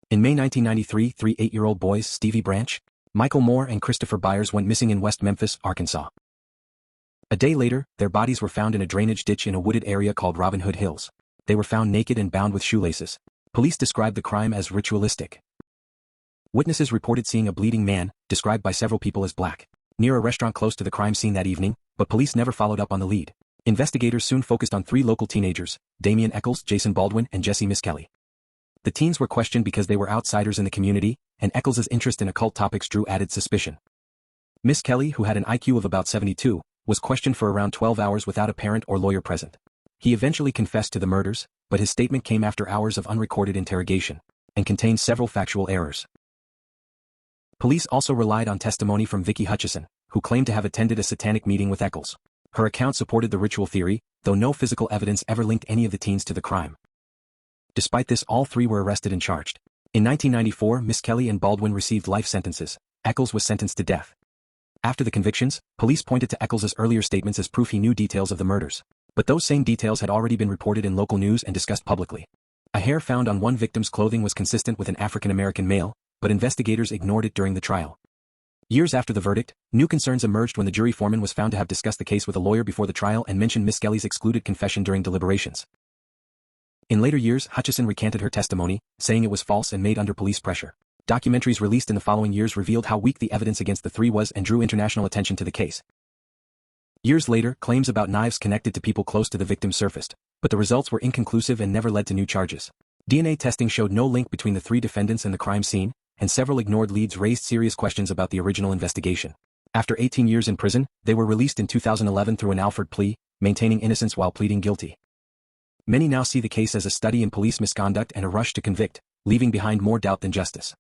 In May 1993, three 8-year-old boys, Stevie Branch, Michael Moore and Christopher Byers, went missing in West Memphis, Arkansas. A day later, their bodies were found in a drainage ditch in a wooded area called Robin Hood Hills. They were found naked and bound with shoelaces. Police described the crime as ritualistic. Witnesses reported seeing a bleeding man, described by several people as black, near a restaurant close to the crime scene that evening, but police never followed up on the lead. Investigators soon focused on three local teenagers, Damian Eccles, Jason Baldwin, and Jesse Miskelly. The teens were questioned because they were outsiders in the community, and Eccles' interest in occult topics drew added suspicion. Miskelly, who had an IQ of about 72, was questioned for around 12 hours without a parent or lawyer present. He eventually confessed to the murders, but his statement came after hours of unrecorded interrogation, and contained several factual errors. Police also relied on testimony from Vicki Hutchison, who claimed to have attended a satanic meeting with Eccles. Her account supported the ritual theory, though no physical evidence ever linked any of the teens to the crime. Despite this, all three were arrested and charged. In 1994, Miskelly and Baldwin received life sentences. Eccles was sentenced to death. After the convictions, police pointed to Eccles' earlier statements as proof he knew details of the murders. But those same details had already been reported in local news and discussed publicly. A hair found on one victim's clothing was consistent with an African-American male, but investigators ignored it during the trial. Years after the verdict, new concerns emerged when the jury foreman was found to have discussed the case with a lawyer before the trial and mentioned Miskelly's excluded confession during deliberations. In later years, Hutchison recanted her testimony, saying it was false and made under police pressure. Documentaries released in the following years revealed how weak the evidence against the three was and drew international attention to the case. Years later, claims about knives connected to people close to the victim surfaced, but the results were inconclusive and never led to new charges. DNA testing showed no link between the three defendants and the crime scene, and several ignored leads raised serious questions about the original investigation. After 18 years in prison, they were released in 2011 through an Alford plea, maintaining innocence while pleading guilty. Many now see the case as a study in police misconduct and a rush to convict, leaving behind more doubt than justice.